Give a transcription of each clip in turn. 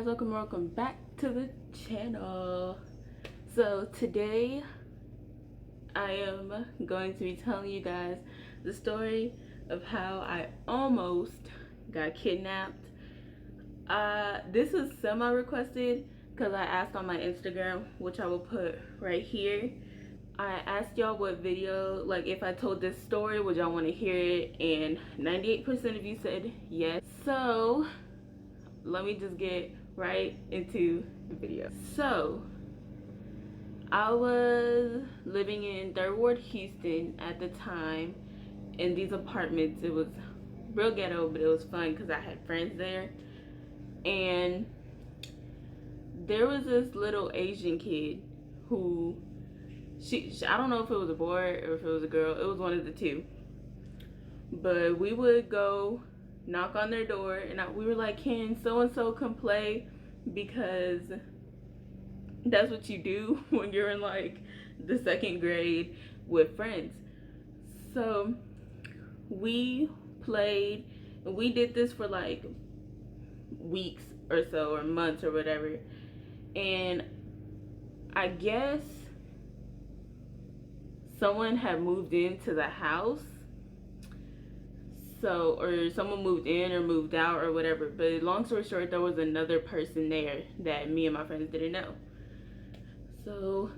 guys, welcome back to the channel. So today I am going to be telling you guys the story of how I almost got kidnapped. This is semi-requested because I asked on my Instagram, which I will put right here. I asked y'all what video, like if I told this story, would y'all want to hear it, and 98% of you said yes. So let me just get right into the video. So I was living in 3rd Ward, Houston at the time, in these apartments. It was real ghetto, but it was fun because I had friends there. And there was this little Asian kid who, I don't know if it was a boy or if it was a girl. It was one of the two. But we would go knock on their door, and we were like, can so-and-so come play? Because that's what you do when you're in like the 2nd grade with friends. So we played, and we did this for like weeks or so, or months or whatever. And I guess someone had moved into the house. So, or someone moved in or moved out or whatever. But long story short, there was another person there that me and my friends didn't know. So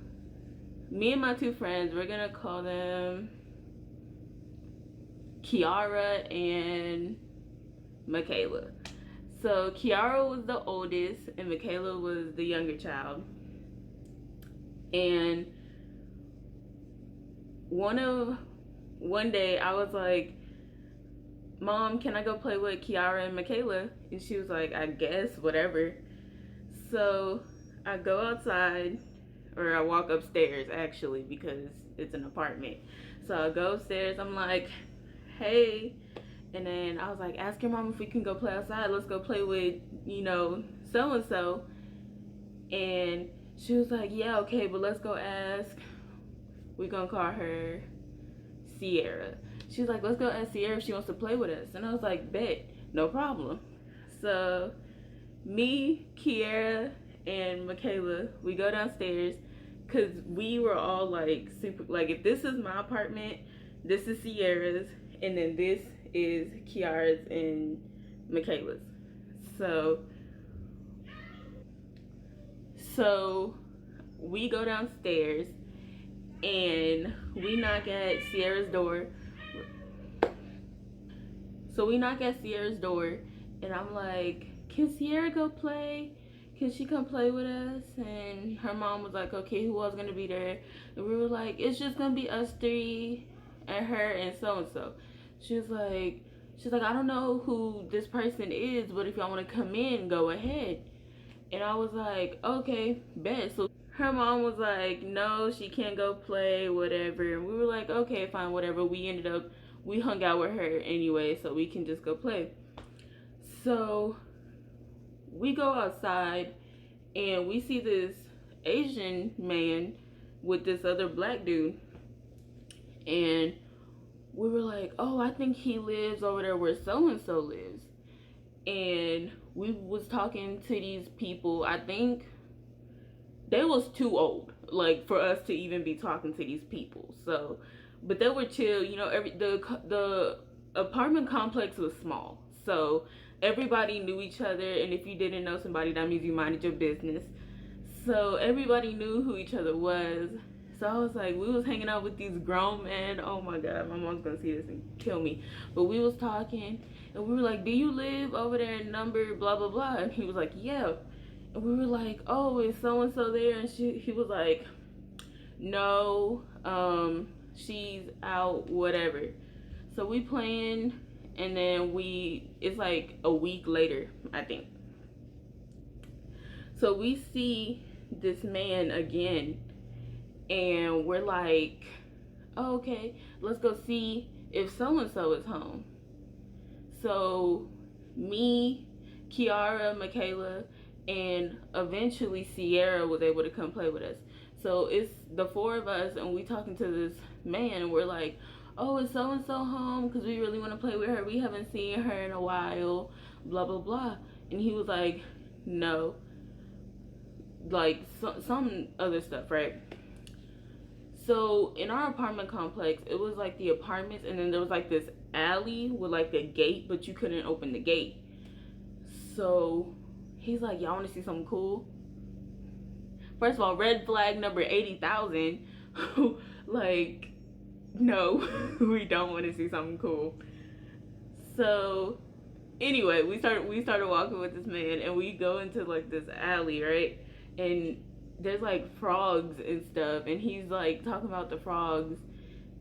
me and my 2 friends, we're gonna call them Kiara and Michaela. So Kiara was the oldest and Michaela was the younger child. And one day I was like, Mom, can I go play with Kiara and Michaela? And she was like, I guess, whatever. So I go outside, or I walk upstairs actually, because it's an apartment. So I go upstairs, I'm like, hey. And then I was like, ask your mom if we can go play outside. Let's go play with, so-and-so. And she was like, yeah, okay, but let's go ask. We're gonna call her Sierra. She was like, let's go ask Sierra if she wants to play with us. And I was like, bet, no problem. So me, Kiara, and Michaela, we go downstairs, because we were all like super, like, if this is my apartment, this is Sierra's, and then this is Kiara's and Michaela's. So we go downstairs and we knock at Sierra's door. So we knock at Sierra's door, and I'm like, can Sierra go play? Can she come play with us? And her mom was like, okay, who else gonna be there? And we were like, it's just gonna be us 3 and her and so-and-so. She's like, I don't know who this person is, but if y'all wanna come in, go ahead. And I was like, okay, bet. So her mom was like, no, she can't go play, whatever. And we were like, okay, fine, whatever. We hung out with her anyway, so we can just go play. So we go outside and we see this Asian man with this other black dude. And we were like, oh, I think he lives over there where so-and-so lives. And we was talking to these people. I think they was too old, like, for us to even be talking to these people. So, but they were chill. The apartment complex was small, so everybody knew each other. And if you didn't know somebody, that means you minded your business. So everybody knew who each other was. So I was like, we was hanging out with these grown men. Oh my God, my mom's gonna see this and kill me. But we was talking, and we were like, do you live over there in number blah blah blah? And he was like, yeah. And we were like, oh, is so-and-so there? And he was like, no, she's out, whatever. So we playing, and then it's like a week later, I think. So we see this man again, and we're like, oh, okay, let's go see if so-and-so is home. So me, Kiara, Michaela, and eventually Sierra was able to come play with us. So it's the 4 of us, and we talking to this man, and we're like, oh, is so-and-so home? Because we really want to play with her. We haven't seen her in a while, blah, blah, blah. And he was like, No, like some other stuff, right? So in our apartment complex, it was like the apartments, and then there was like this alley with like a gate, but you couldn't open the gate. So he's like, y'all want to see something cool? First of all, red flag number 80,000. Like, no, we don't want to see something cool. So anyway, we started walking with this man, and we go into like this alley, right? And there's like frogs and stuff, and he's like talking about the frogs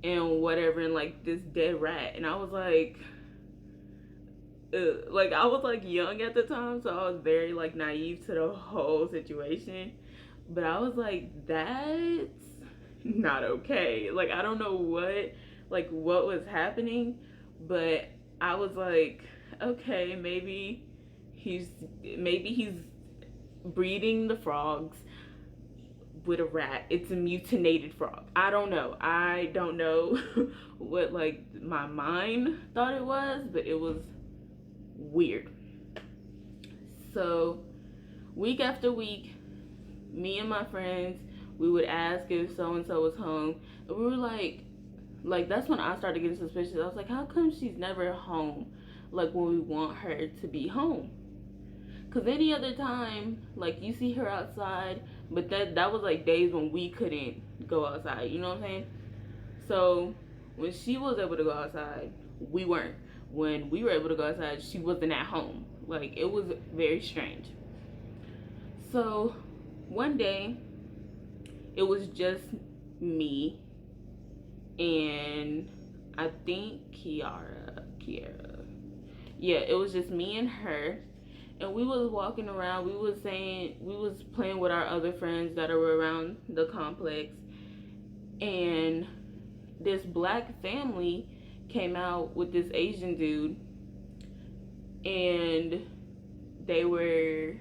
and whatever, and like this dead rat, and I was like, ugh. Like I was like young at the time, so I was very like naive to the whole situation, but I was like, that's not okay. Like I don't know what was happening, but I was like, okay, maybe he's breeding the frogs with a rat. It's a mutated frog. I don't know. I don't know what like my mind thought it was, but it was weird. So week after week, me and my friends, we would ask if so and so was home, and we were like that's when I started getting suspicious. I was like, how come she's never home like when we want her to be home? Because any other time, like you see her outside, but that was like days when we couldn't go outside, you know what I'm saying? So when she was able to go outside, we weren't. When we were able to go outside, she wasn't at home. Like it was very strange. So one day, it was just me and I think Kiara. Yeah, it was just me and her. And we was walking around, we was playing with our other friends that are around the complex, and this black family came out with this Asian dude, and they were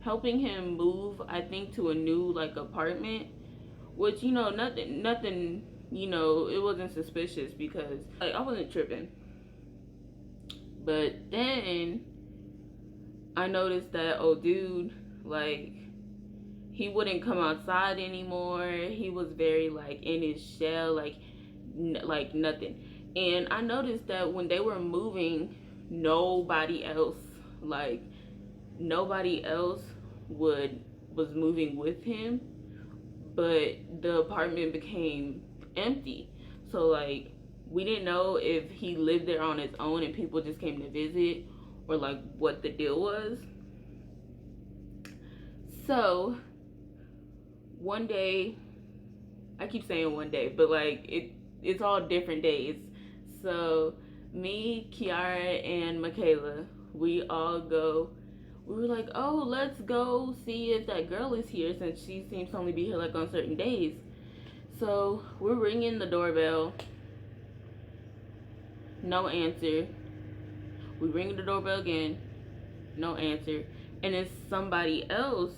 helping him move, I think, to a new like apartment, which nothing, it wasn't suspicious because like I wasn't tripping. But then I noticed that old dude, like, he wouldn't come outside anymore. He was very like in his shell, like nothing. And I noticed that when they were moving, nobody else was moving with him, but the apartment became empty. So like we didn't know if he lived there on his own and people just came to visit, or like what the deal was. So one day, I keep saying one day, but like it's all different days. So me, Kiara, and Michaela, we were like, oh, let's go see if that girl is here, since she seems to only be here like on certain days. So we're ringing the doorbell, no answer. We ring the doorbell again, no answer. And then somebody else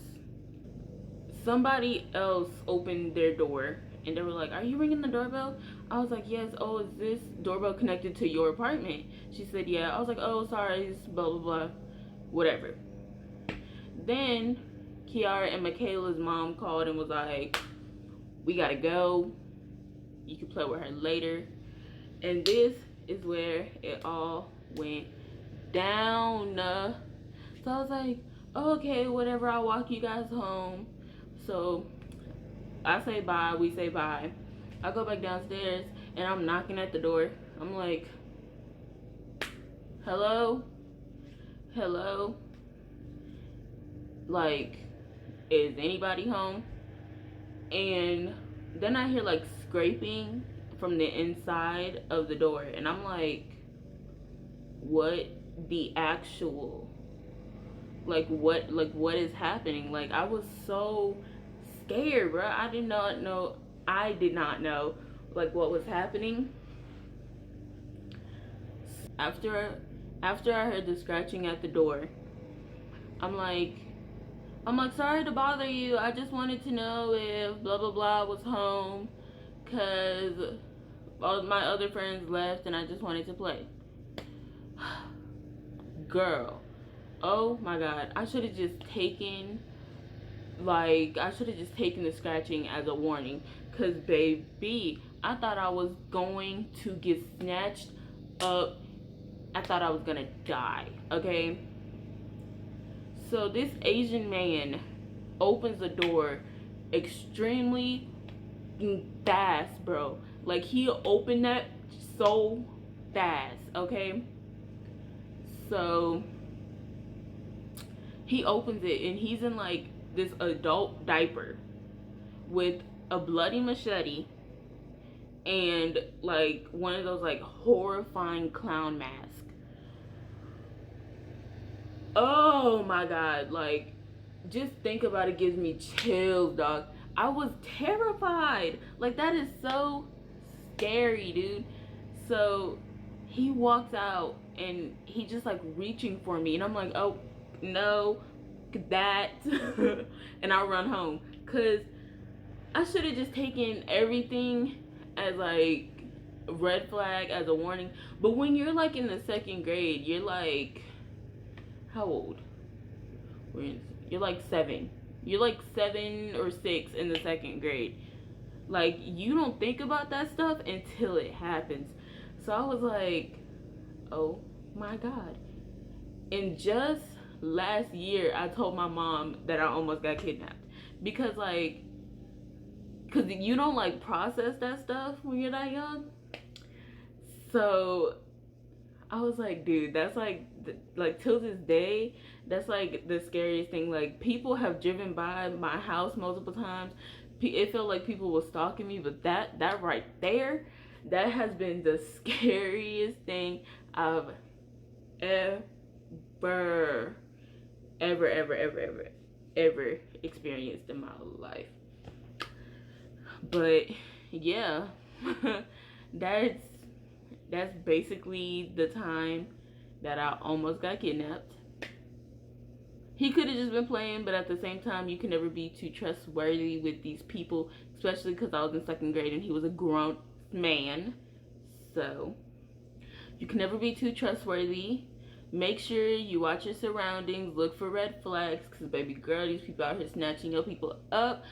opened their door, and they were like, are you ringing the doorbell? I was like, yes. Oh, is this doorbell connected to your apartment? She said, yeah. I was like, oh, sorry, it's blah blah blah, whatever. Then Kiara and Michaela's mom called and was like, we gotta go, you can play with her later. And this is where it all went down. So I was like, okay, whatever, I'll walk you guys home. So I say bye, we say bye. I go back downstairs and I'm knocking at the door. I'm like, hello? Like, is anybody home? And then I hear like scraping from the inside of the door, and I'm like, what the actual, what is happening? Like, I was so scared, bro. I did not know like what was happening. After I heard the scratching at the door, I'm like, sorry to bother you. I just wanted to know if blah blah blah was home, cause all my other friends left and I just wanted to play. Girl, Oh my god, I should have just taken the scratching as a warning, cause baby, I thought I was going to get snatched up. I thought I was gonna die. Okay, so this Asian man opens the door extremely fast, bro. Like, he opened that so fast. Okay, so he opens it and he's in like this adult diaper with a bloody machete and like one of those like horrifying clown masks. Oh my god, like, just think about it gives me chills, dog. I was terrified. Like, that is so scary, dude. So he walks out and he just like reaching for me and I'm like, oh no, that. And I run home because I should have just taken everything as like a red flag, as a warning. But when you're like in the second grade, you're like, how old? You're like 7. You're like 7 or 6 in the second grade. Like, you don't think about that stuff until it happens. So I was like, oh my god. And just last year, I told my mom that I almost got kidnapped. Because, like, because you don't, like, process that stuff when you're that young. So I was like, dude, that's like till this day, that's like the scariest thing. Like, people have driven by my house multiple times. It felt like people were stalking me, but that right there, that has been the scariest thing I've ever ever experienced in my life. But yeah, that's basically the time that I almost got kidnapped. He could have just been playing, but at the same time, you can never be too trustworthy with these people, especially because I was in second grade and he was a grown man. So you can never be too trustworthy. Make sure you watch your surroundings. Look for red flags, because baby girl, these people out here snatching your people up.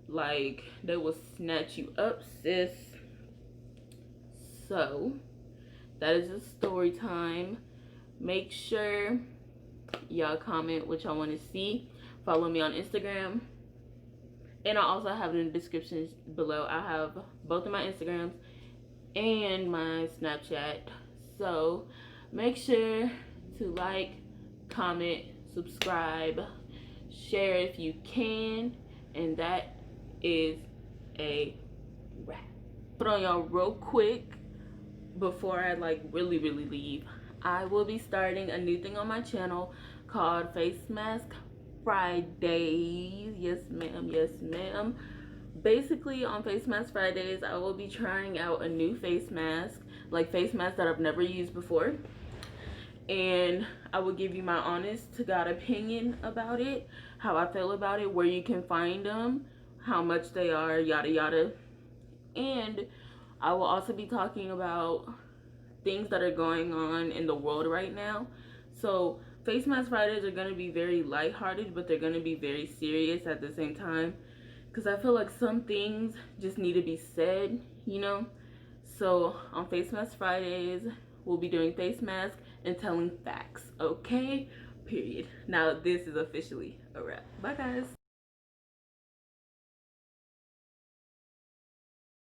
Like, they will snatch you up, sis. So that is the story time. Make sure y'all comment what y'all want to see. Follow me on Instagram, and I also have it in the description below. I have both of my Instagrams and my Snapchat. So make sure to like, comment, subscribe, share if you can, and that is a wrap. Put on y'all real quick before I like really leave. I will be starting a new thing on my channel called Face Mask Fridays. Yes ma'am, yes ma'am. Basically, on Face Mask Fridays, I will be trying out a new face mask, like face masks that I've never used before, and I will give you my honest to God opinion about it, how I feel about it, where you can find them, how much they are, yada yada. And I will also be talking about things that are going on in the world right now. So Face Mask Fridays are going to be very lighthearted, but they're going to be very serious at the same time, because I feel like some things just need to be said, you know. So on Face Mask Fridays, we'll be doing face mask and telling facts, okay? Period. Now this is officially a wrap. Bye guys.